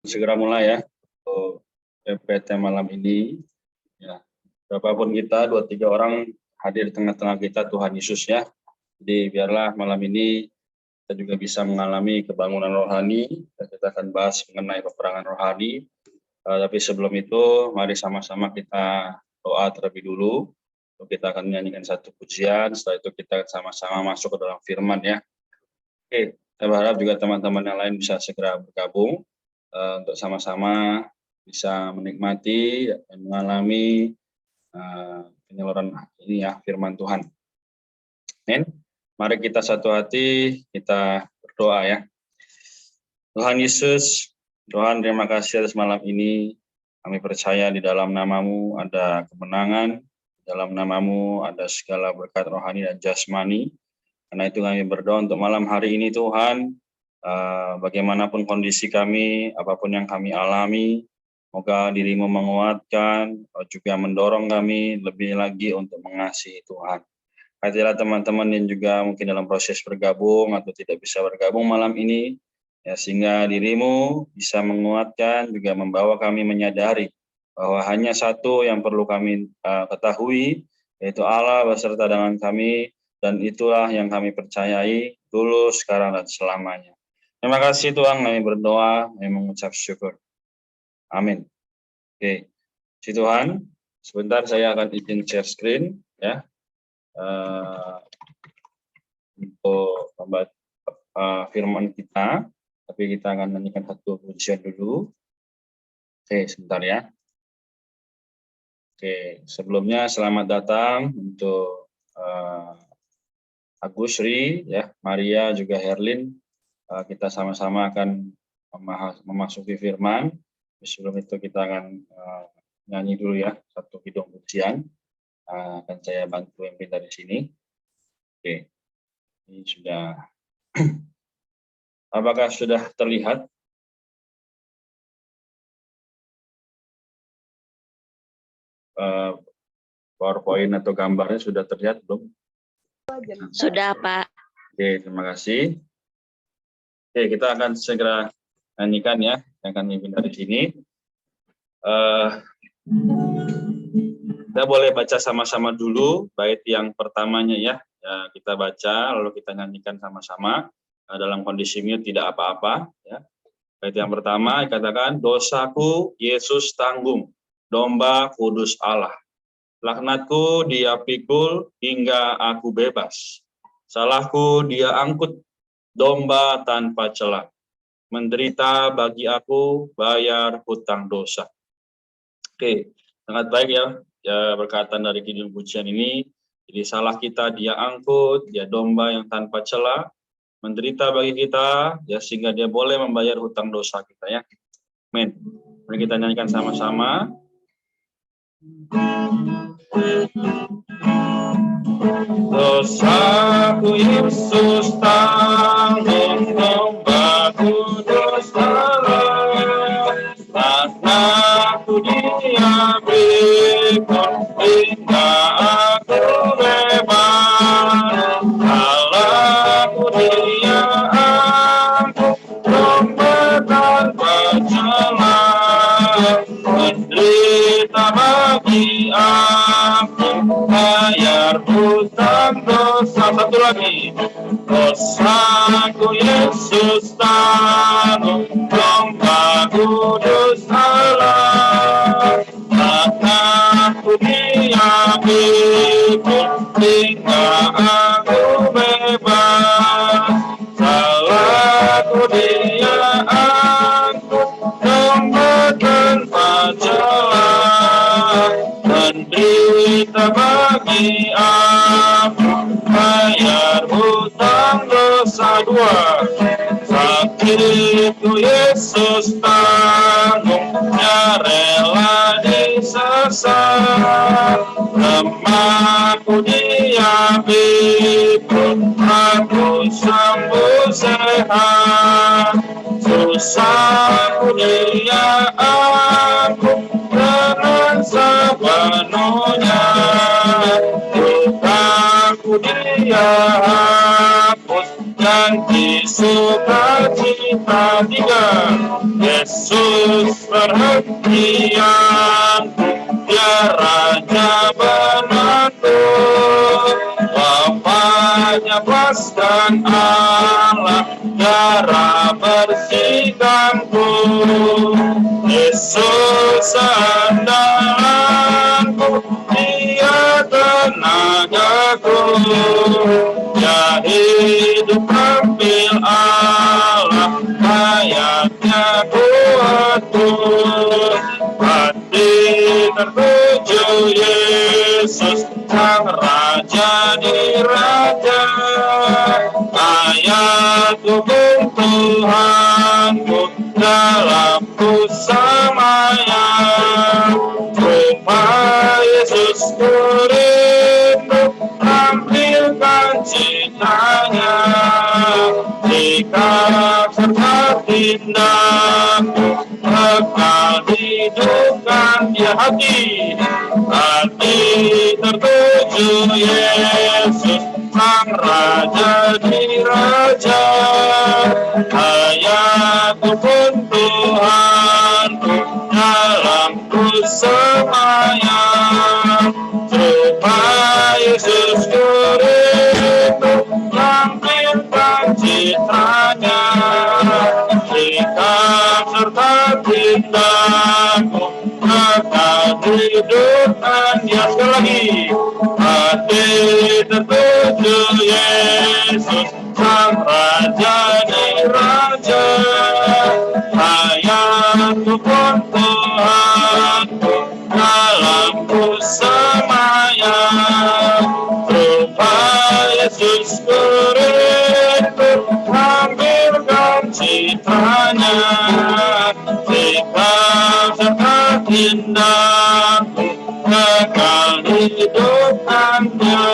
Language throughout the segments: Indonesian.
Segera mulai ya untuk PPT malam ini. Ya, berapapun kita, 2-3 orang hadir di tengah-tengah kita, Tuhan Yesus ya. Jadi biarlah malam ini kita juga bisa mengalami kebangunan rohani. Dan kita akan bahas mengenai peperangan rohani. Tapi sebelum itu, mari sama-sama kita doa terlebih dulu. Kita akan menyanyikan satu pujian. Setelah itu kita sama-sama masuk ke dalam firman ya. Oke, saya berharap juga teman-teman yang lain bisa segera bergabung untuk sama-sama bisa menikmati dan mengalami penyaluran ini ya, firman Tuhan. Amin. Mari kita satu hati, kita berdoa ya. Tuhan Yesus, Tuhan terima kasih atas malam ini. Kami percaya di dalam nama-Mu ada kemenangan, di dalam nama-Mu ada segala berkat rohani dan jasmani. Karena itu kami berdoa untuk malam hari ini Tuhan, bagaimanapun kondisi kami, apapun yang kami alami, semoga diri-Mu menguatkan, juga mendorong kami lebih lagi untuk mengasihi Tuhan. Hadilah teman-teman yang juga mungkin dalam proses bergabung atau tidak bisa bergabung malam ini, ya, sehingga diri-Mu bisa menguatkan, juga membawa kami menyadari bahwa hanya satu yang perlu kami ketahui, yaitu Allah beserta dengan kami, dan itulah yang kami percayai dulu, sekarang, dan selamanya. Terima kasih Tuhan, kami berdoa, kami mengucap syukur. Amin. Oke, si Tuhan, sebentar saya akan izin share screen ya, untuk membaca firman kita, tapi kita akan nyanyikan satu pujian dulu. Oke, sebentar ya. Oke, sebelumnya selamat datang untuk Agus Ri, ya, Maria, juga Herlin. Kita sama-sama akan memasuki firman. Sebelum itu kita akan nyanyi dulu ya, satu kidung pujian. Akan saya bantu pimpin dari sini. Oke, ini sudah. Apakah sudah terlihat? PowerPoint atau gambarnya sudah terlihat belum? Sudah, Pak. Oke, terima kasih. Oke, kita akan segera nyanyikan ya, yang akan mimpin dari sini. Kita boleh baca sama-sama dulu, bait yang pertamanya ya. Kita baca, lalu kita nyanyikan sama-sama. Dalam kondisi mute tidak apa-apa. Ya. Bait yang pertama dikatakan, dosaku Yesus tanggung, domba kudus Allah. Laknatku Dia pikul hingga aku bebas. Salahku Dia angkut, domba tanpa celah. Menderita bagi aku, bayar hutang dosa. Oke, sangat baik ya berkatan dari kidung pujian ini. Jadi salah kita Dia angkut, Dia domba yang tanpa celah, menderita bagi kita, ya, sehingga Dia boleh membayar hutang dosa kita ya. Amin. Mari kita nyanyikan sama-sama. Dosaku Yesus tanggung, domba kudus Allah. Laknatku Dia pikul hingga aku bebas. Salahku Dia angkut, domba tanpa celah. Menderita bagi aku, bayar hutang dosa. Satu lagi. Dosaku Yesus tanggung, domba kudus Allah. Laknatku Dia pikul hingga aku bebas. Salahku Dia angkut, domba tanpa celah. Menderita bagi aku, bayar hutang dosa. Dua. Sakitku Yesus tanggung, Dia rela disesat. Lemahku Dia pikul, aku sembuh sehat. Susahku Dia angkut dengan sepenuhnya. Hutangku Dia hapus, Nanti sukacita tiga, Yesus perhentianku, Dia Raja menantu, Bapaknya paskan Allah, darah bersihkanku. Yesus andalanku, Dia tenagaku, Dia hidup tampil Allah, hayatnya kuatku. Hati tertuju Yesus, Sang Raja di Raja. Ayat hukum Tuhanku, dalamku samaya. Rumah Yesus ku rindu, tampilkan cintanya. Sikap serta tindakku, bakal hidupkan dia. Hati tertuju Yesus, Sang Raja di Raja. Hayatku pun Tuhanku, dalamku semayam. Supaya Yesus ku rindu, tampilkan citranya. Sikap serta tindakku, bakal hidupkan dia. Sekali lagi. Hati tertuju Yesus, Sang Raja di Raja. Hayatku pun Tuhanku, dalamku semayam. Rupa Yesus ku rindu, tampilkan citranya. Sikap serta tindakku, bakal hidupkan dia.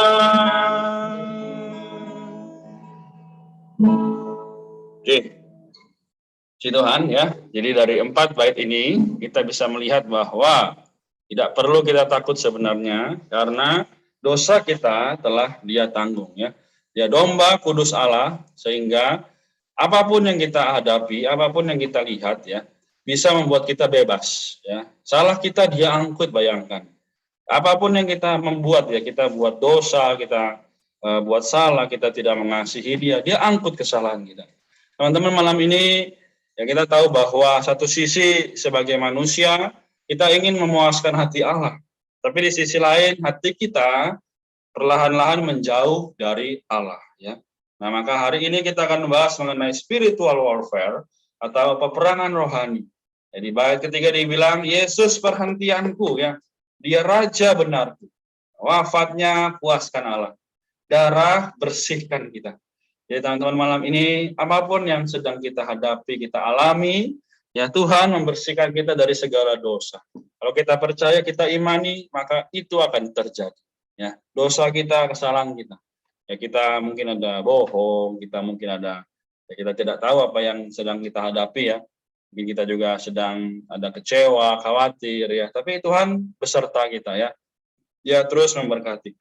Oke, puji Tuhan ya. Jadi dari 4 bait ini kita bisa melihat bahwa tidak perlu kita takut sebenarnya, karena dosa kita telah Dia tanggung ya. Dia domba kudus Allah, sehingga apapun yang kita hadapi, apapun yang kita lihat ya, bisa membuat kita bebas ya. Salah kita Dia angkut, bayangkan. Apapun yang kita membuat ya, kita buat dosa, kita buat salah, kita tidak mengasihi Dia, Dia angkut kesalahan kita. Teman-teman, malam ini ya kita tahu bahwa satu sisi sebagai manusia kita ingin memuaskan hati Allah, tapi di sisi lain hati kita perlahan-lahan menjauh dari Allah ya. Nah, maka hari ini kita akan membahas mengenai spiritual warfare atau peperangan rohani. Jadi bait ketiga dibilang Yesus perhentianku ya, Dia Raja benarku, wafatnya puaskan Allah, darah bersihkan kita. Jadi teman-teman, malam ini apapun yang sedang kita hadapi, kita alami, ya Tuhan membersihkan kita dari segala dosa. Kalau kita percaya, kita imani, maka itu akan terjadi. Ya, dosa kita, kesalahan kita. Ya, kita mungkin ada bohong, kita mungkin ada, ya, kita tidak tahu apa yang sedang kita hadapi ya. Mungkin kita juga sedang ada kecewa, khawatir ya. Tapi Tuhan beserta kita ya. Dia terus memberkati.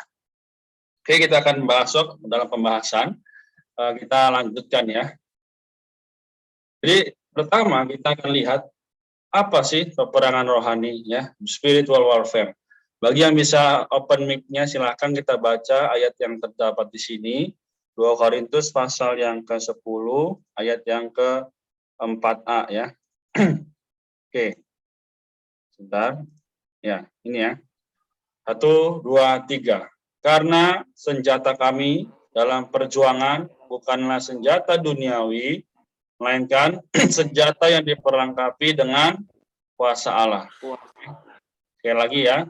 Oke, kita akan masuk dalam pembahasan. Kita lanjutkan ya. Jadi pertama kita akan lihat apa sih peperangan rohani ya, spiritual warfare. Bagi yang bisa open mic-nya silakan kita baca ayat yang terdapat di sini, 2 Korintus pasal yang ke-10 ayat yang ke-4a ya. Oke. Sebentar. Ya, ini ya. 1 2 3. Karena senjata kami dalam perjuangan bukanlah senjata duniawi, melainkan senjata yang diperlengkapi dengan kuasa Allah. Sekali lagi ya,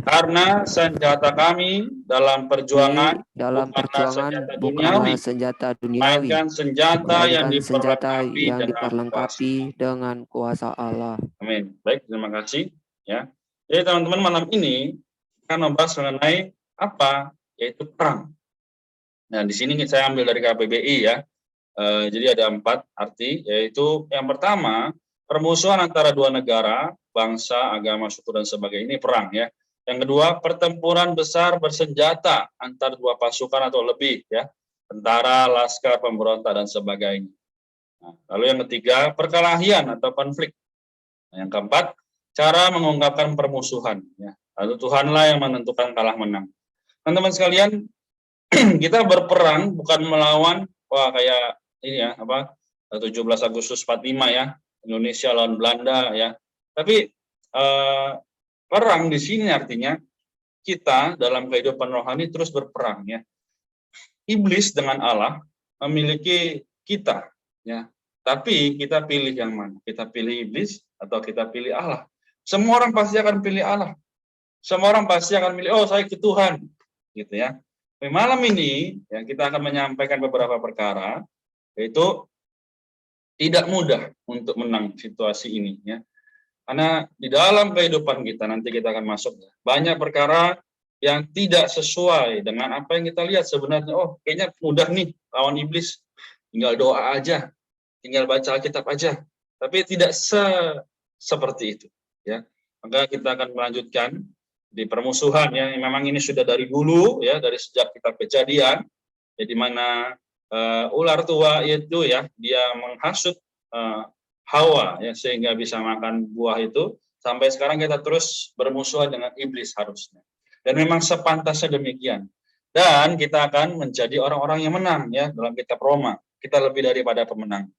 karena senjata kami dalam perjuangan bukanlah senjata duniawi, melainkan senjata yang diperlengkapi dengan kuasa Allah. Amin. Baik, terima kasih. Ya, jadi teman-teman, malam ini akan membahas mengenai apa, yaitu perang. Nah, di sini saya ambil dari KBBI ya. Jadi ada 4 arti, yaitu yang pertama, permusuhan antara 2 negara, bangsa, agama, suku, dan sebagainya, ini perang ya. Yang kedua, pertempuran besar bersenjata antar 2 pasukan atau lebih ya. tentara, laskar, pemberontak, dan sebagainya. Nah, lalu yang ketiga, perkelahian atau konflik. Nah, yang keempat, cara mengungkapkan permusuhan. Ya. Lalu Tuhanlah yang menentukan kalah menang. Teman-teman sekalian, kita berperang bukan melawan, kayak ini ya, 17 Agustus 45 ya, Indonesia lawan Belanda ya. Tapi perang di sini artinya kita dalam kehidupan rohani terus berperang ya. Iblis dengan Allah memiliki kita ya. Tapi kita pilih yang mana? Kita pilih iblis atau kita pilih Allah? Semua orang pasti akan pilih Allah. Semua orang pasti akan pilih, oh saya ke Tuhan, gitu ya. Malam ini ya, kita akan menyampaikan beberapa perkara, yaitu tidak mudah untuk menang situasi ini ya. Karena di dalam kehidupan kita nanti kita akan masuk banyak perkara yang tidak sesuai dengan apa yang kita lihat sebenarnya. Oh, kayaknya mudah nih lawan iblis. Tinggal doa aja, tinggal baca Alkitab aja. Tapi tidak seperti itu ya. Maka kita akan melanjutkan di permusuhan ya. Memang ini sudah dari dulu ya, dari sejak kitab Kejadian. Ya, di mana ular tua itu ya, dia menghasut Hawa ya, sehingga bisa makan buah itu. Sampai sekarang kita terus bermusuhan dengan iblis harusnya. Dan memang sepantasnya demikian. Dan kita akan menjadi orang-orang yang menang ya dalam kitab Roma. Kita lebih daripada pemenang.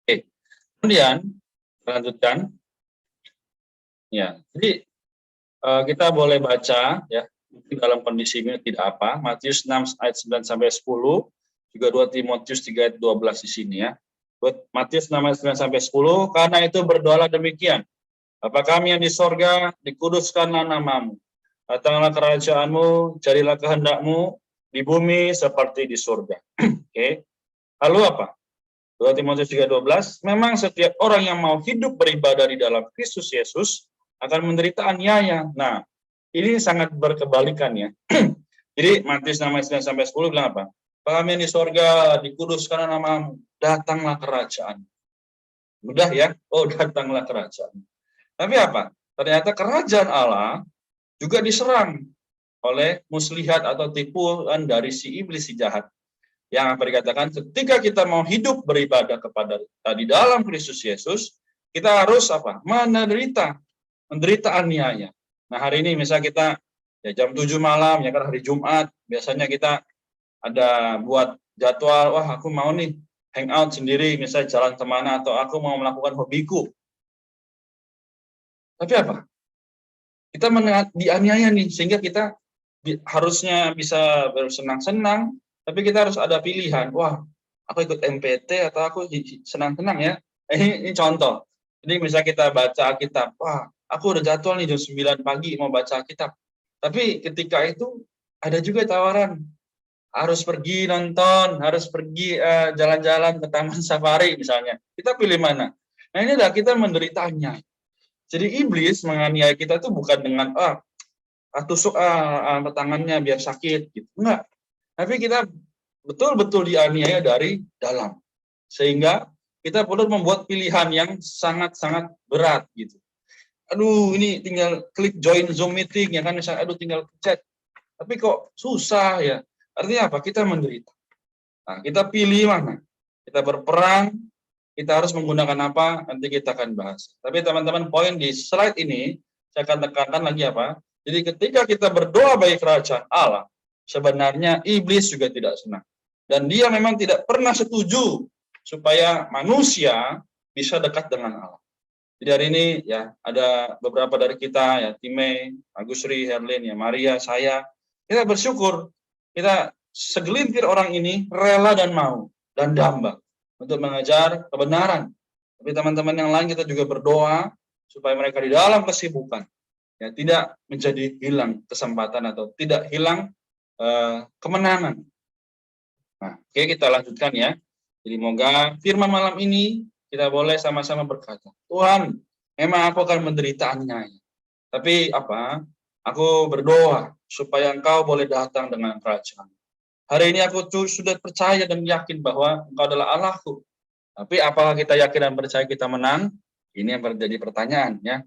Oke. Kemudian lanjutkan. Ya, jadi kita boleh baca ya, mungkin dalam kondisi ini tidak apa. Matius 6 ayat 9 sampai 10, juga 2 Timotius 3 ayat 12 di sini ya. Matius 6 ayat 9 sampai 10, karena itu berdoalah demikian. Bapa kami yang di sorga, dikuduskanlah namamu. Datanglah kerajaanmu, jadilah kehendakmu di bumi seperti di surga. Oke. Lalu apa? 2 Timotius 3:12, memang setiap orang yang mau hidup beribadah di dalam Kristus Yesus akan menderita aniaya. Nah, ini sangat berkebalikan ya. Jadi Matius 6 ayat 9 sampai 10 bilang apa? Kami yang di sorga, dikuduskanlah namamu, datanglah kerajaan. Mudah ya? Oh, datanglah kerajaan. Tapi apa? Ternyata kerajaan Allah juga diserang oleh muslihat atau tipuan dari si iblis, si jahat. Yang apa dikatakan, ketika kita mau hidup beribadah kepada di dalam Kristus Yesus, kita harus apa? Menderita aniaya. Nah, hari ini misalnya kita ya jam 7 malam ya kan, hari Jumat, biasanya kita ada buat jadwal, wah aku mau nih hangout sendiri, misalnya jalan kemana, atau aku mau melakukan hobiku. Tapi apa? Kita dianiaya nih, sehingga kita harusnya bisa bersenang-senang, tapi kita harus ada pilihan. Wah, aku ikut MPT atau aku senang-senang ya. Ini contoh. Jadi misalnya kita baca Alkitab, wah, aku udah jadwal nih jam 9 pagi mau baca Alkitab. Tapi ketika itu ada juga tawaran, harus pergi nonton, harus pergi jalan-jalan ke taman safari misalnya. Kita pilih mana? Nah, ini adalah kita menderitanya. Jadi iblis menganiaya kita itu bukan dengan tusuk tangannya biar sakit gitu. Enggak. Tapi kita betul-betul dianiaya dari dalam. Sehingga kita perlu membuat pilihan yang sangat-sangat berat gitu. Aduh, ini tinggal klik join Zoom meeting ya kan, misalnya aduh tinggal chat. Tapi kok susah ya. Artinya apa? Kita menderita. Nah, kita pilih mana? Kita berperang, kita harus menggunakan apa? Nanti kita akan bahas. Tapi teman-teman, poin di slide ini saya akan tekankan lagi apa? Jadi ketika kita berdoa bagi kerajaan Allah, sebenarnya iblis juga tidak senang. Dan dia memang tidak pernah setuju supaya manusia bisa dekat dengan Allah. Jadi hari ini ya ada beberapa dari kita ya, Time, Agusri, Herlin, ya Maria, saya, kita bersyukur kita segelintir orang ini rela dan mau dan dambang untuk mengejar kebenaran. Tapi teman-teman yang lain kita juga berdoa supaya mereka di dalam kesibukan ya tidak menjadi hilang kesempatan atau tidak hilang kemenangan. Nah, oke, kita lanjutkan ya. Jadi moga firman malam ini kita boleh sama-sama berkata, Tuhan, memang aku akan menderita aniaya. Tapi apa? Aku berdoa supaya Engkau boleh datang dengan kerajaan. Hari ini aku sudah percaya dan yakin bahwa Engkau adalah Allahku. Tapi apakah kita yakin dan percaya kita menang? Ini yang menjadi pertanyaan ya.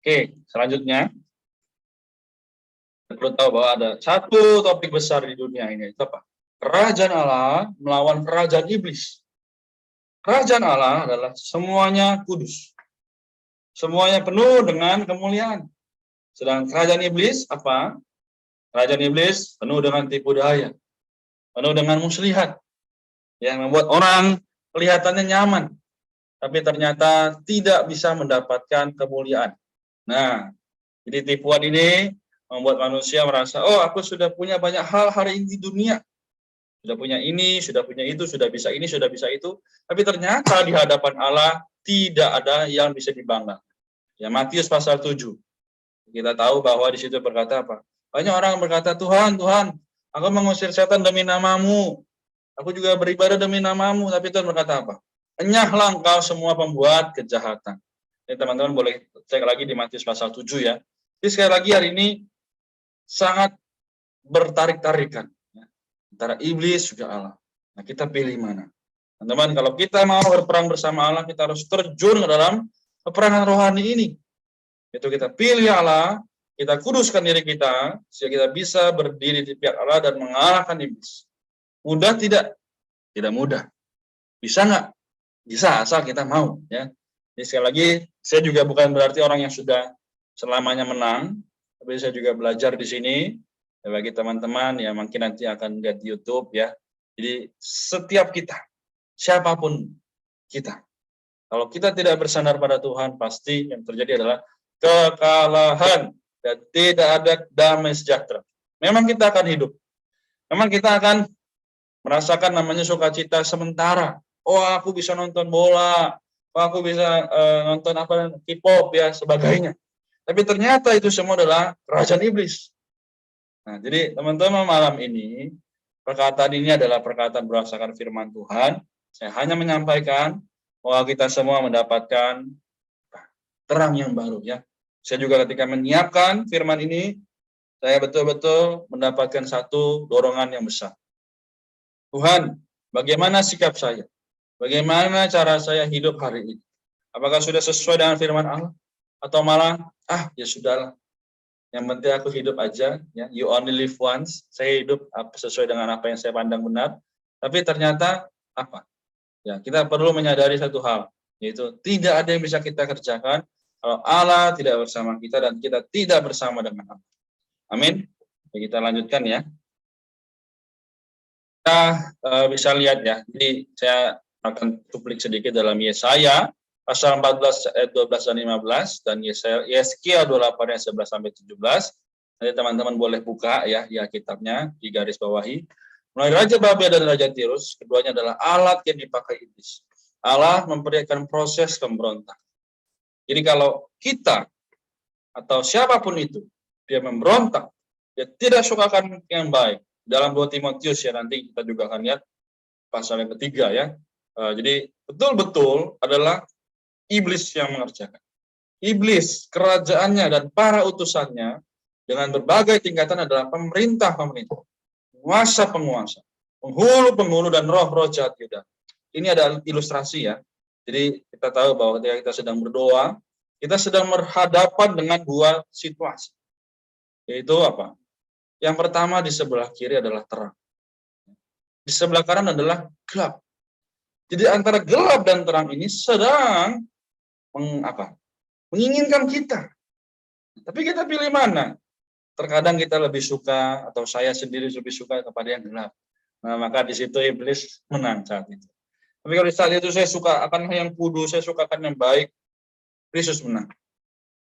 Oke, selanjutnya kita perlu tahu bahwa ada satu topik besar di dunia ini, itu apa? Kerajaan Allah melawan kerajaan iblis. Kerajaan Allah adalah semuanya kudus. Semuanya penuh dengan kemuliaan. Sedang kerajaan iblis apa? Kerajaan iblis penuh dengan tipu daya. Penuh dengan muslihat. Yang membuat orang kelihatannya nyaman. Tapi ternyata tidak bisa mendapatkan kemuliaan. Nah, jadi tipuan ini membuat manusia merasa, oh aku sudah punya banyak hal hari ini di dunia. Sudah punya ini, sudah punya itu, sudah bisa ini, sudah bisa itu. Tapi ternyata di hadapan Allah tidak ada yang bisa dibanggakan. Ya, Matius pasal 7. Kita tahu bahwa di situ berkata apa? Banyak orang berkata, Tuhan, Tuhan, aku mengusir setan demi namamu. Aku juga beribadah demi namamu. Tapi Tuhan berkata apa? Enyahlah engkau semua pembuat kejahatan. Jadi teman-teman boleh cek lagi di Matius pasal 7 ya. Jadi sekali lagi hari ini sangat bertarik-tarikan. Antara iblis juga Allah. Nah, kita pilih mana? Teman-teman, kalau kita mau berperang bersama Allah, kita harus terjun ke dalam peperangan rohani ini. Itu kita pilih Allah, kita kuduskan diri kita, sehingga kita bisa berdiri di pihak Allah dan mengalahkan iblis. Mudah tidak? Tidak mudah. Bisa nggak? Bisa, asal kita mau. Ya. Jadi sekali lagi, saya juga bukan berarti orang yang sudah selamanya menang, tapi saya juga belajar di sini. Bagi teman-teman yang mungkin nanti akan lihat di YouTube ya. Jadi setiap kita, siapapun kita, kalau kita tidak bersandar pada Tuhan, pasti yang terjadi adalah kekalahan dan tidak ada damai sejahtera. Memang kita akan hidup. Memang kita akan merasakan namanya sukacita sementara. Oh, aku bisa nonton bola, oh, aku bisa nonton apa K-pop ya sebagainya. Tapi ternyata itu semua adalah kerajaan iblis. Nah, jadi teman-teman malam ini, perkataan ini adalah perkataan berdasarkan firman Tuhan. Saya hanya menyampaikan bahwa kita semua mendapatkan terang yang baru ya. Saya juga ketika menyiapkan firman ini, saya betul-betul mendapatkan satu dorongan yang besar. Tuhan, bagaimana sikap saya? Bagaimana cara saya hidup hari ini? Apakah sudah sesuai dengan firman Allah? Atau malah, ya sudahlah. Yang penting aku hidup aja, ya. You only live once. Saya hidup sesuai dengan apa yang saya pandang benar. Tapi ternyata apa? Ya, kita perlu menyadari satu hal, yaitu tidak ada yang bisa kita kerjakan kalau Allah tidak bersama kita dan kita tidak bersama dengan Allah. Amin. Kita lanjutkan ya. Kita bisa lihat ya. Jadi saya akan cuplik sedikit dalam Yesaya pasal 14 ayat 12 dan 15 dan Yeskiel 28 ayat 11 sampai 17. Nanti teman-teman boleh buka ya kitabnya di garis bawahi. Mulai Raja Babel dan Raja Tirus, keduanya adalah alat yang dipakai iblis. Allah memperlihatkan proses pemberontak. Jadi kalau kita atau siapapun itu dia memberontak, dia tidak sukakan yang baik. Dalam 2 Timotius ya nanti kita juga akan lihat pasal yang ketiga ya. Jadi betul-betul adalah iblis yang mengerjakan. Iblis, kerajaannya dan para utusannya dengan berbagai tingkatan adalah pemerintah-pemerintah, penguasa-penguasa, penghulu-penghulu dan roh-roh jahat Yuda. Ini adalah ilustrasi ya. Jadi kita tahu bahwa ketika kita sedang berdoa, kita sedang berhadapan dengan dua situasi. Yaitu apa? Yang pertama di sebelah kiri adalah terang. Di sebelah kanan adalah gelap. Jadi antara gelap dan terang ini sedang menginginkan kita. Tapi kita pilih mana? Terkadang kita lebih suka atau saya sendiri lebih suka kepada yang gelap. Nah, maka di situ iblis menang saat itu. Tapi kalau saat itu saya suka akan yang kudus, saya suka akan yang baik, Kristus menang.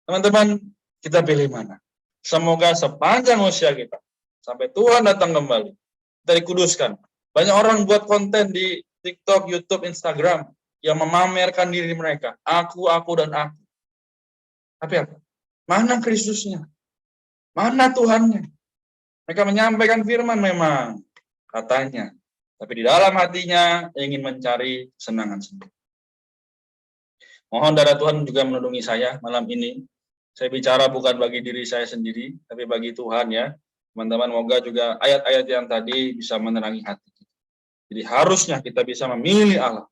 Teman-teman, kita pilih mana? Semoga sepanjang usia kita sampai Tuhan datang kembali, kita dikuduskan. Banyak orang buat konten di TikTok, YouTube, Instagram yang memamerkan diri mereka. Aku, dan aku. Tapi apa? Mana Kristusnya? Mana Tuhannya? Mereka menyampaikan firman memang, katanya. Tapi di dalam hatinya ingin mencari kesenangan sendiri. Mohon darah Tuhan juga melindungi saya malam ini. Saya bicara bukan bagi diri saya sendiri, tapi bagi Tuhan ya. Teman-teman, moga juga ayat-ayat yang tadi bisa menerangi hati kita. Jadi harusnya kita bisa memilih Allah.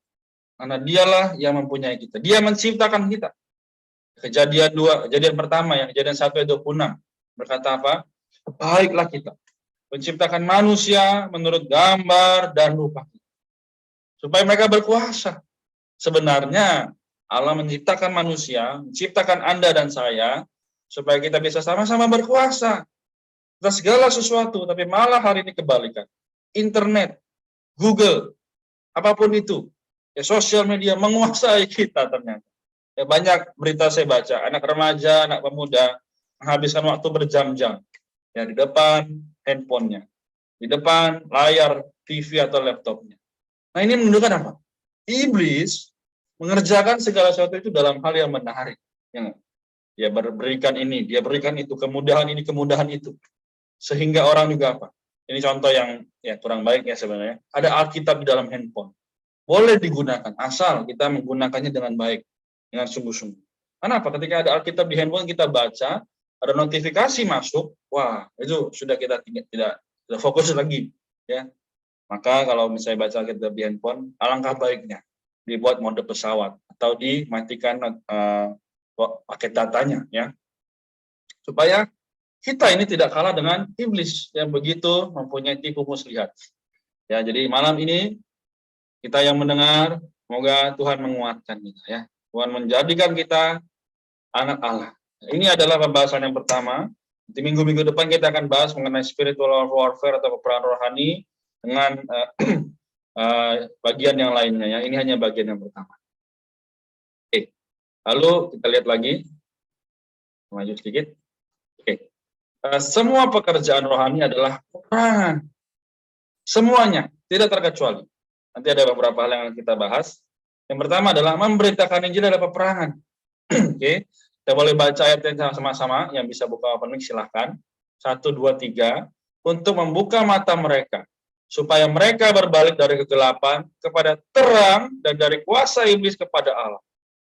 Karena dialah yang mempunyai kita. Dia menciptakan kita. Kejadian pertama ya, kejadian 1 ayat 26. Berkata apa? Baiklah kita. menciptakan manusia menurut gambar dan rupa kita, supaya mereka berkuasa. Sebenarnya Allah menciptakan manusia, menciptakan Anda dan saya, supaya kita bisa sama-sama berkuasa atas segala sesuatu, tapi malah hari ini kebalikan. Internet, Google, apapun itu, ya, sosial media menguasai kita ternyata. Ya, banyak berita saya baca, anak remaja, anak pemuda menghabiskan waktu berjam-jam ya di depan handphonenya, di depan layar TV atau laptopnya. Nah, ini menunjukkan apa? Iblis mengerjakan segala sesuatu itu dalam hal yang menarik. Ya, dia berikan ini, dia berikan itu, kemudahan ini, kemudahan itu. Sehingga orang juga apa? Ini contoh yang ya kurang baik ya sebenarnya. Ada Alkitab di dalam handphone. Boleh digunakan, asal kita menggunakannya dengan baik, dengan sungguh-sungguh. Kenapa? Ketika ada Alkitab di handphone kita baca, ada notifikasi masuk, wah itu sudah kita tidak fokus lagi, ya. Maka kalau misalnya baca Alkitab di handphone, alangkah baiknya dibuat mode pesawat atau dimatikan paket datanya, ya, supaya kita ini tidak kalah dengan iblis yang begitu mempunyai tipu muslihat. Ya, jadi malam ini kita yang mendengar, semoga Tuhan menguatkan kita, ya. Tuhan menjadikan kita anak Allah. Ini adalah pembahasan yang pertama. Di minggu-minggu depan kita akan bahas mengenai spiritual warfare atau peperangan rohani dengan bagian yang lainnya, ya. Ini hanya bagian yang pertama. Oke. Lalu kita lihat lagi. Maju sedikit. Oke. Semua pekerjaan rohani adalah peperangan. Semuanya, tidak terkecuali. Nanti ada beberapa hal yang kita bahas. Yang pertama adalah memberitakan Injil adalah peperangan. Oke, kita boleh baca ayatnya sama-sama. Yang bisa buka open mic silahkan. 1, 2, 3. Untuk membuka mata mereka, supaya mereka berbalik dari kegelapan kepada terang dan dari kuasa iblis kepada Allah.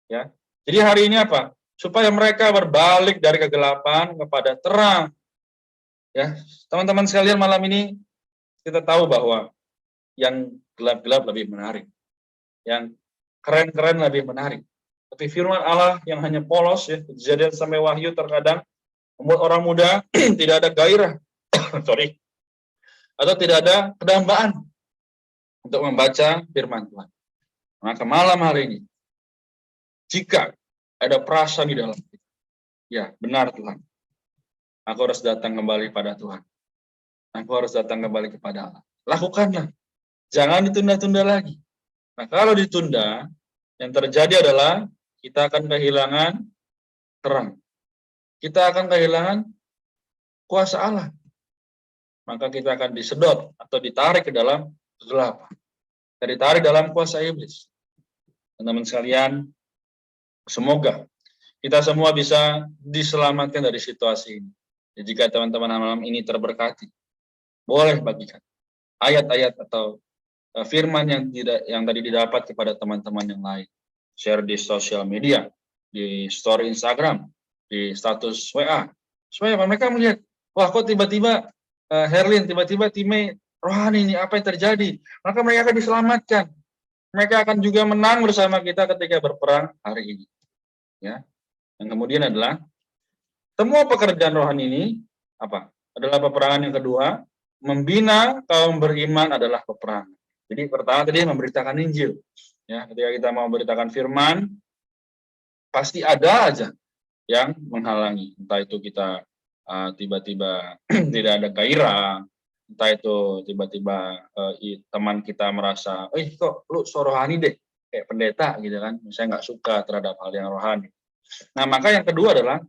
Ya, jadi hari ini apa? Supaya mereka berbalik dari kegelapan kepada terang. Ya, teman-teman sekalian, malam ini kita tahu bahwa yang gelap-gelap lebih menarik, yang keren-keren lebih menarik. Tapi firman Allah yang hanya polos, ya, Kejadian sampai Wahyu terkadang membuat orang muda tidak ada gairah, atau tidak ada kedambaan untuk membaca firman Tuhan. Maka malam hari ini, jika ada perasa di dalam kita, ya benar Tuhan, aku harus datang kembali pada Tuhan. Aku harus datang kembali kepada Allah. Lakukanlah. Jangan ditunda-tunda lagi. Nah, kalau ditunda, yang terjadi adalah kita akan kehilangan terang. Kita akan kehilangan kuasa Allah. Maka kita akan disedot atau ditarik ke dalam kegelapan. Ditarik dalam kuasa iblis. Teman-teman sekalian, semoga kita semua bisa diselamatkan dari situasi ini. Jadi, jika teman-teman malam ini terberkati, boleh bagikan ayat-ayat atau firman yang tadi didapat kepada teman-teman yang lain. Share di sosial media, di story Instagram, di status WA. Supaya mereka melihat, wah kok tiba-tiba Herlin, tiba-tiba Time rohani ini, apa yang terjadi? Maka mereka akan diselamatkan. Mereka akan juga menang bersama kita ketika berperang hari ini. Ya. Yang kemudian adalah, semua pekerjaan rohani ini, apa? Adalah peperangan yang kedua. Membina kaum beriman adalah peperangan. Jadi pertama tadi memberitakan Injil. Ya, ketika kita mau memberitakan firman, pasti ada aja yang menghalangi. Entah itu kita tiba-tiba tidak ada gairah, entah itu tiba-tiba teman kita merasa, kok lu so rohani deh, kayak pendeta gitu kan. Saya nggak suka terhadap hal yang rohani. Nah, maka yang kedua adalah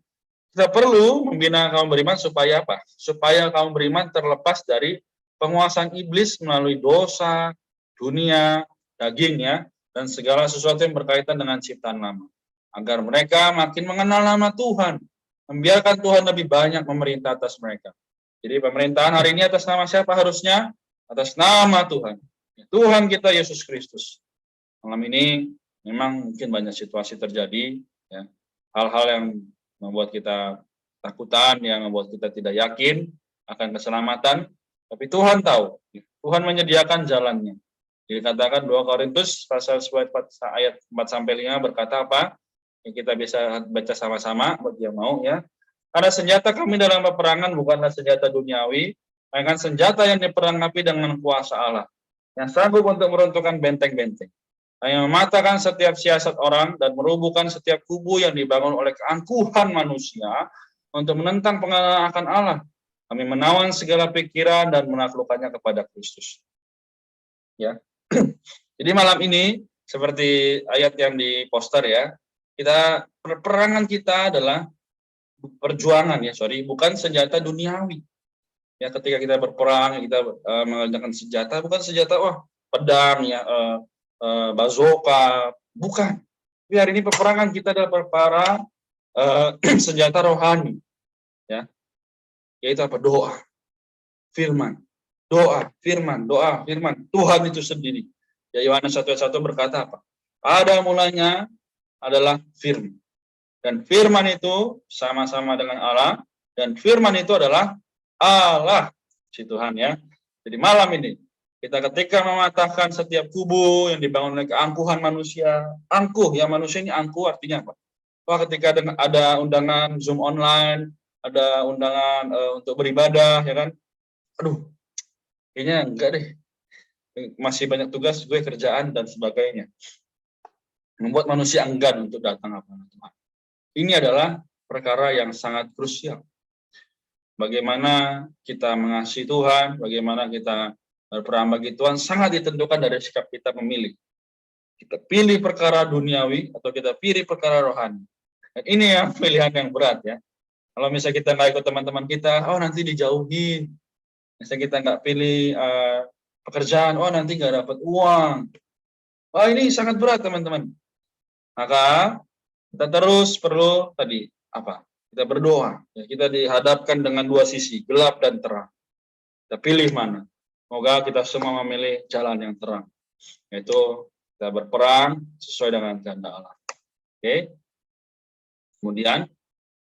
kita perlu membina kaum beriman supaya apa? Supaya kaum beriman terlepas dari penguasaan iblis melalui dosa, dunia, dagingnya, dan segala sesuatu yang berkaitan dengan ciptaan lama. Agar mereka makin mengenal nama Tuhan, membiarkan Tuhan lebih banyak memerintah atas mereka. Jadi pemerintahan hari ini atas nama siapa harusnya? Atas nama Tuhan. Tuhan kita Yesus Kristus. Malam ini memang mungkin banyak situasi terjadi, ya, hal-hal yang membuat kita takutan, yang membuat kita tidak yakin akan keselamatan, tapi Tuhan tahu, Tuhan menyediakan jalannya. Jadi katakan 2 Korintus pasal 4 ayat 4-5 berkata apa? Yang kita bisa baca sama-sama buat yang mau, ya. Karena senjata kami dalam peperangan bukanlah senjata duniawi, Dengan senjata yang diperlengkapi dengan kuasa Allah, yang sanggup untuk meruntuhkan benteng-benteng, yang mematahkan setiap siasat orang dan merubuhkan setiap kubu yang dibangun oleh keangkuhan manusia untuk menentang pengenalan akan Allah. Kami menawan segala pikiran dan menaklukkannya kepada Kristus. Ya. Jadi malam ini seperti ayat yang di poster ya, peperangan kita adalah perjuangan ya, bukan senjata duniawi. Ya, ketika kita berperang, kita menggunakan senjata, bukan senjata pedang ya, bazooka, bukan. Tapi hari ini peperangan kita adalah para senjata rohani, ya, yaitu apa? Doa, firman, doa, firman, doa, firman. Tuhan itu sendiri. Ya, Yohanes 1:1 berkata apa? Pada mulanya adalah firman, dan firman itu sama-sama dengan Allah, dan firman itu adalah Allah, si Tuhan ya. Jadi malam ini kita ketika mematahkan setiap kubu yang dibangun oleh keangkuhan manusia, angkuh ya, manusia ini angkuh artinya apa? Wah, ketika ada undangan Zoom online, ada undangan untuk beribadah ya kan, aduh kayaknya enggak deh, masih banyak tugas gue, kerjaan dan sebagainya, membuat manusia enggan untuk datang kepada Tuhan. Ini adalah perkara yang sangat krusial. Bagaimana kita mengasihi Tuhan, bagaimana kita berperang bagi Tuhan, sangat ditentukan dari sikap kita memilih. Kita pilih perkara duniawi atau kita pilih perkara rohani. Dan ini ya pilihan yang berat ya. Kalau misalnya kita nggak ikut teman-teman kita, nanti dijauhin. Misalnya kita nggak pilih pekerjaan, nanti nggak dapat uang. Ini sangat berat teman-teman. Maka kita terus perlu tadi apa? Kita berdoa, ya, kita dihadapkan dengan dua sisi, gelap dan terang. Kita pilih mana. Semoga kita semua memilih jalan yang terang, yaitu kita berperang sesuai dengan kehendak Allah. Oke. Kemudian,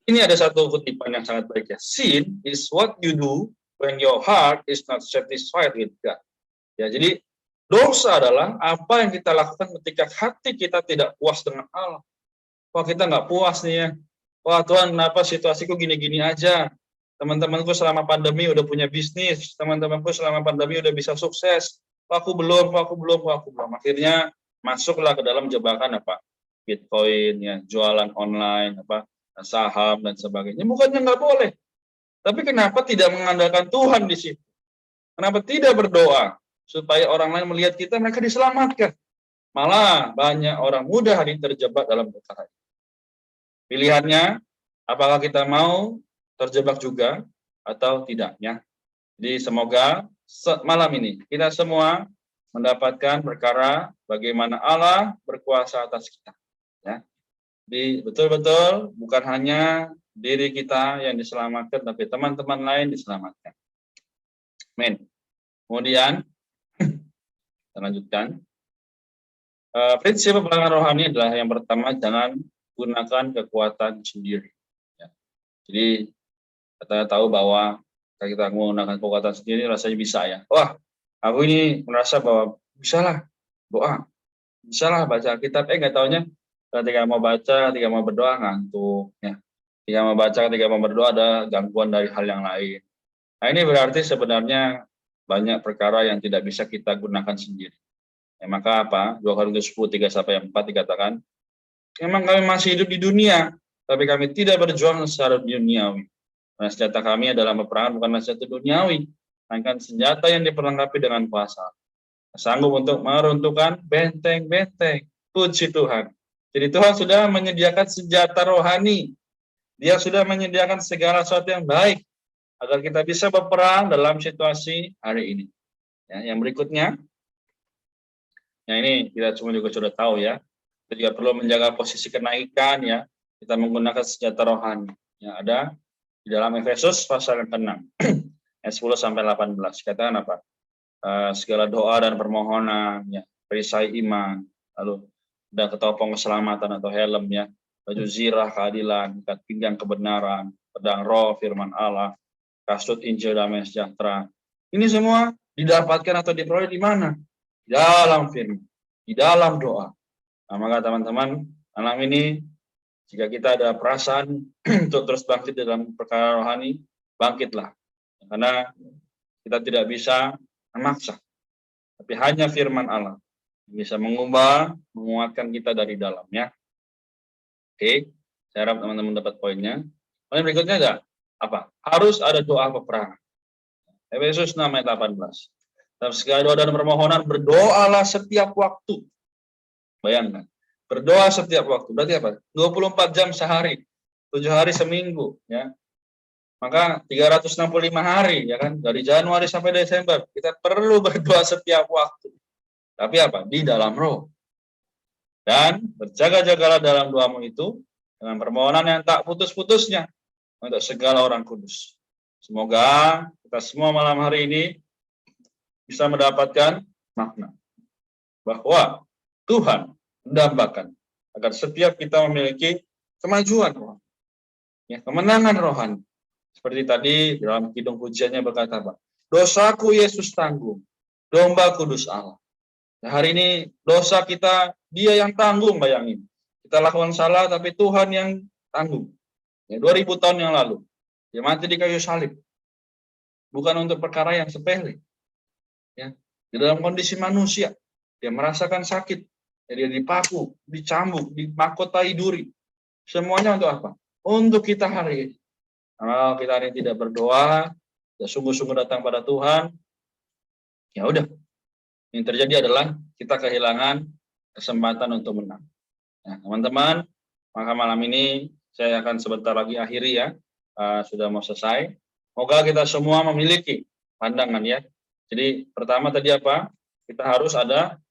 ini ada satu kutipan yang sangat baik ya. Sin is what you do when your heart is not satisfied with God. Ya, jadi dosa adalah apa yang kita lakukan ketika hati kita tidak puas dengan Allah. Kita nggak puas nih ya. Tuhan, kenapa situasiku gini-gini aja? Teman-temanku selama pandemi udah punya bisnis, teman-temanku selama pandemi udah bisa sukses. Aku belum. Akhirnya masuklah ke dalam jebakan apa? Bitcoin, ya, jualan online, saham dan sebagainya. Bukannya nggak boleh, tapi kenapa tidak mengandalkan Tuhan di situ? Kenapa tidak berdoa supaya orang lain melihat kita, mereka diselamatkan? Malah banyak orang muda hari ini terjebak dalam perkara ini. Pilihannya, apakah kita mau terjebak juga atau tidak ya? Jadi semoga malam ini kita semua mendapatkan perkara bagaimana Allah berkuasa atas kita. Ya. Jadi betul-betul bukan hanya diri kita yang diselamatkan, tapi teman-teman lain diselamatkan. Amin. Kemudian kita lanjutkan. Prinsip peperangan rohani adalah yang pertama, jangan gunakan kekuatan sendiri. Ya. Jadi kita tahu bahwa kita menggunakan kekuatan sendiri rasanya bisa ya. Aku ini merasa bahwa bisalah doa, bisalah baca kitab. Nggak taunya ketika mau baca, ketika mau berdoa ngantuk. Ya. Ketika mau baca, ketika mau berdoa ada gangguan dari hal yang lain. Nah ini berarti sebenarnya banyak perkara yang tidak bisa kita gunakan sendiri. Ya, maka apa? 2 Korintus 10:3-4 dikatakan, memang kami masih hidup di dunia, tapi kami tidak berjuang secara duniawi. Karena senjata kami adalah peperangan bukan senjata duniawi, melainkan senjata yang diperlengkapi dengan kuasa. Sanggup untuk meruntuhkan benteng-benteng. Puji Tuhan. Jadi Tuhan sudah menyediakan senjata rohani. Dia sudah menyediakan segala sesuatu yang baik agar kita bisa berperang dalam situasi hari ini. Ya, yang berikutnya, ini kita semua juga sudah tahu ya. Kita juga perlu menjaga posisi kenaikan ya. Kita menggunakan senjata rohani. Ya, ada di dalam Efesus pasal yang ke-6 ayat 10-18. Katakan apa? Segala doa dan permohonan, ya, perisai iman, lalu ada ketopong keselamatan atau helm ya, baju zirah keadilan, ikat pinggang kebenaran, pedang roh firman Allah, kasut Injil damai sejahtera. Ini semua didapatkan atau diperoleh di mana? Di dalam firman, di dalam doa. Nah, maka teman-teman, malam ini jika kita ada perasaan untuk terus bangkit dalam perkara rohani, bangkitlah. Karena Kita tidak bisa memaksa, tapi hanya firman Allah yang bisa mengubah, menguatkan kita dari dalam, ya. Oke, saya harap teman-teman dapat poinnya. Poin berikutnya ada apa? Harus ada doa peperangan. Efesus 6 ayat 18. Dalam segala doa dan permohonan berdoalah setiap waktu. Bayangkan, berdoa setiap waktu. Berarti apa? 24 jam sehari, 7 hari seminggu, ya. Maka 365 hari, ya kan? Dari Januari sampai Desember, kita perlu berdoa setiap waktu. Tapi apa? Di dalam roh. Dan berjaga-jagalah dalam doamu itu dengan permohonan yang tak putus-putusnya untuk segala orang kudus. Semoga kita semua malam hari ini bisa mendapatkan makna bahwa Tuhan mendambakan agar setiap kita memiliki kemajuan rohani, ya, kemenangan rohani. Seperti tadi dalam kidung pujiannya berkata, dosaku Yesus tanggung, domba kudus Allah. Nah, hari ini dosa kita dia yang tanggung, bayangin. Kita lakukan salah tapi Tuhan yang tanggung. Ya, 2000 tahun yang lalu dia mati di kayu salib. Bukan untuk perkara yang sepele. Ya, di dalam kondisi manusia dia merasakan sakit, ya, dia dipaku, dicambuk, dimahkotai duri. Semuanya untuk apa? Untuk kita hari ini. Kalau kita hari ini tidak berdoa, tidak sungguh-sungguh datang pada Tuhan, ya udah. Yang terjadi adalah kita kehilangan kesempatan untuk menang. Nah, teman-teman, maka malam ini saya akan sebentar lagi akhiri, ya. Sudah mau selesai. Semoga kita semua memiliki pandangan, ya. Jadi pertama tadi apa? Kita harus ada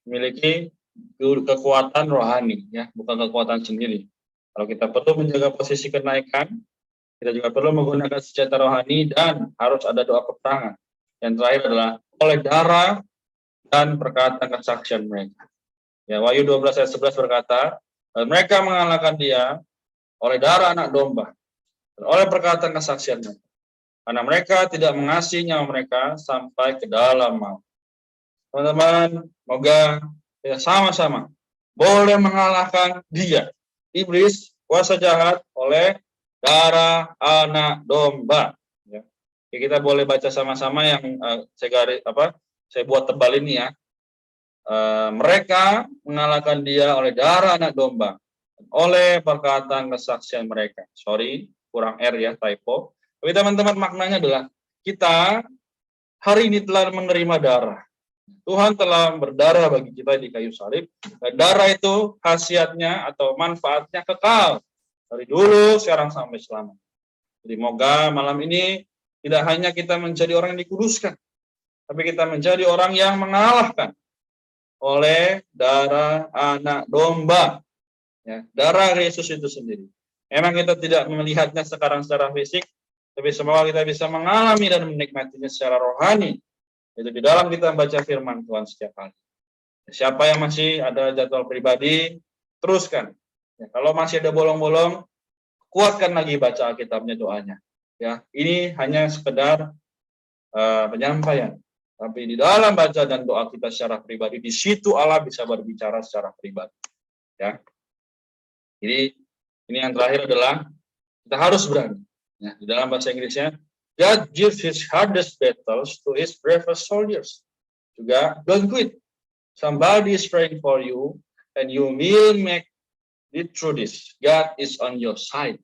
memiliki kekuatan rohani, ya, bukan kekuatan sendiri. Kalau kita perlu menjaga posisi kenaikan, kita juga perlu menggunakan senjata rohani dan harus ada doa peperangan. Yang terakhir adalah oleh darah dan perkataan kesaksian mereka. Ya, Wahyu 12 ayat 11 berkata, dan mereka mengalahkan dia oleh darah anak domba dan oleh perkataan kesaksian mereka. Karena mereka tidak mengasihi nyawa mereka sampai ke dalam maut. Teman-teman, semoga kita sama-sama boleh mengalahkan dia, iblis, kuasa jahat, oleh darah anak domba. Ya. Kita boleh baca sama-sama yang saya buat tebal ini, ya. Mereka mengalahkan dia oleh darah anak domba, oleh perkataan kesaksian mereka. Sorry, kurang R, ya, typo. Tapi teman-teman, maknanya adalah kita hari ini telah menerima darah. Tuhan telah berdarah bagi kita di kayu salib. Dan darah itu khasiatnya atau manfaatnya kekal. Dari dulu, sekarang, sampai selamanya. Jadi moga malam ini tidak hanya kita menjadi orang yang dikuduskan, tapi kita menjadi orang yang mengalahkan oleh darah anak domba. Ya, darah Yesus itu sendiri. Memang kita tidak melihatnya sekarang secara fisik, tapi semoga kita bisa mengalami dan menikmatinya secara rohani. Itu di dalam kita membaca firman Tuhan setiap hari. Siapa yang masih ada jadwal pribadi, teruskan. Ya, kalau masih ada bolong-bolong, kuatkan lagi baca Alkitabnya, doanya. Ya, ini hanya sekedar penyampaian. Tapi di dalam baca dan doa kita secara pribadi, di situ Allah bisa berbicara secara pribadi. Ya. Jadi ini yang terakhir adalah kita harus berani. Ya, di dalam bahasa Inggrisnya, God gives his hardest battles to his bravest soldiers. Juga, don't quit. Somebody is praying for you, and you will make it through this. God is on your side.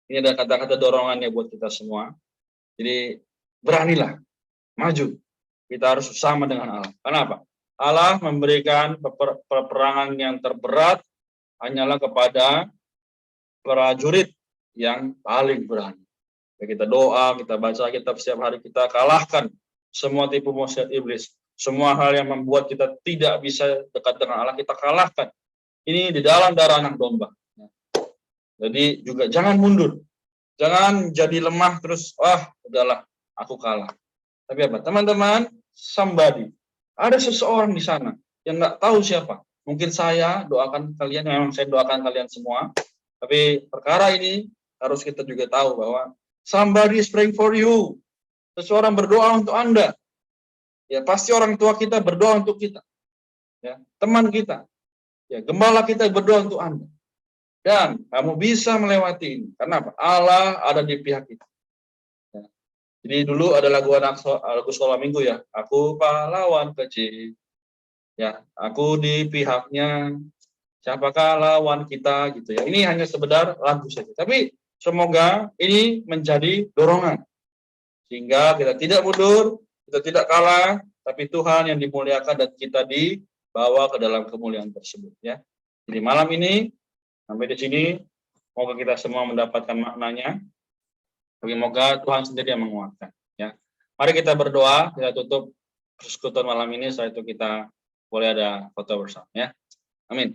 Ini ada kata-kata dorongannya buat kita semua. Jadi beranilah, maju. Kita harus bersama dengan Allah. Kenapa? Allah memberikan peperangan yang terberat hanyalah kepada prajurit yang paling berani. Kita doa, kita baca kitab setiap hari, kita kalahkan semua tipu muslihat iblis. Semua hal yang membuat kita tidak bisa dekat dengan Allah, kita kalahkan. Ini di dalam darah anak domba. Jadi juga jangan mundur. Jangan jadi lemah terus, udahlah, aku kalah. Tapi apa? Teman-teman, somebody. Ada seseorang di sana yang nggak tahu siapa. Mungkin saya doakan kalian, memang saya doakan kalian semua. Tapi perkara ini harus kita juga tahu bahwa somebody is praying for you. Seseorang berdoa untuk Anda. Ya, pasti orang tua kita berdoa untuk kita. Ya, teman kita. Ya, gembala kita berdoa untuk Anda. Dan kamu bisa melewati ini. Karena apa? Allah ada di pihak kita. Ya. Jadi dulu ada lagu sekolah minggu ya. Aku pahlawan kecil. Ya, aku di pihaknya. Siapakah lawan kita gitu ya. Ini hanya sekedar lagu saja. Tapi semoga ini menjadi dorongan sehingga kita tidak mundur, kita tidak kalah, tapi Tuhan yang dimuliakan dan kita dibawa ke dalam kemuliaan tersebut ya. Jadi malam ini sampai di sini, semoga kita semua mendapatkan maknanya. Tapi semoga Tuhan sendiri yang menguatkan ya. Mari kita berdoa, kita tutup persekutuan malam ini, setelah itu kita boleh ada foto bersama ya. Amin.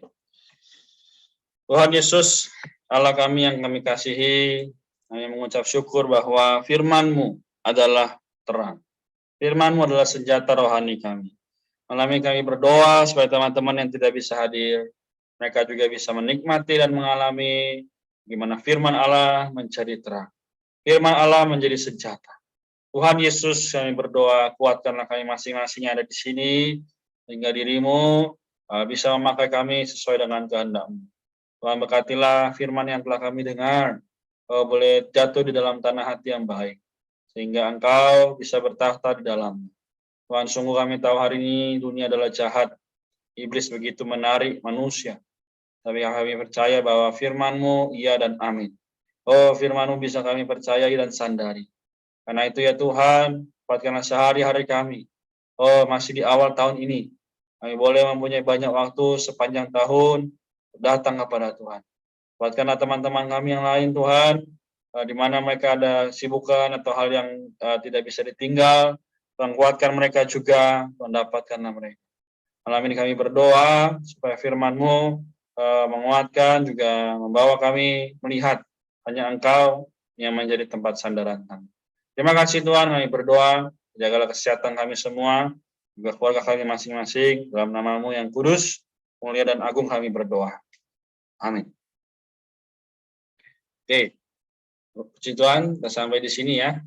Tuhan Yesus, Allah kami yang kami kasihi, kami mengucap syukur bahwa firman-Mu adalah terang. Firman-Mu adalah senjata rohani kami. Malam ini kami berdoa supaya teman-teman yang tidak bisa hadir, mereka juga bisa menikmati dan mengalami bagaimana firman Allah menjadi terang. Firman Allah menjadi senjata. Tuhan Yesus, kami berdoa, kuatkanlah kami masing-masing yang ada di sini, sehingga diri-Mu bisa memakai kami sesuai dengan kehendak-Mu. Tuhan berkatilah firman yang telah kami dengar, boleh jatuh di dalam tanah hati yang baik, sehingga Engkau bisa bertahta di dalamnya. Tuhan, sungguh kami tahu hari ini dunia adalah jahat, iblis begitu menarik manusia, tapi kami percaya bahwa firman-Mu iya dan amin. Oh, firman-Mu bisa kami percayai dan sandari. Karena itu ya Tuhan, kuatkanlah sehari-hari kami. Oh, masih di awal tahun ini, kami boleh mempunyai banyak waktu sepanjang tahun, datang kepada Tuhan. Kuatkanlah teman-teman kami yang lain Tuhan, di mana mereka ada sibukan atau hal yang tidak bisa ditinggal. Tuhan kuatkan mereka juga, Tuhan dapatkanlah mereka. Malam ini kami berdoa supaya firman-Mu menguatkan, juga membawa kami melihat hanya Engkau yang menjadi tempat sandaran kami. Terima kasih Tuhan, kami berdoa, jagalah kesehatan kami semua, juga keluarga kami masing-masing, dalam nama-Mu yang kudus, mulia dan agung kami berdoa. Amin. Oke, puji Tuhan, kita sampai di sini ya.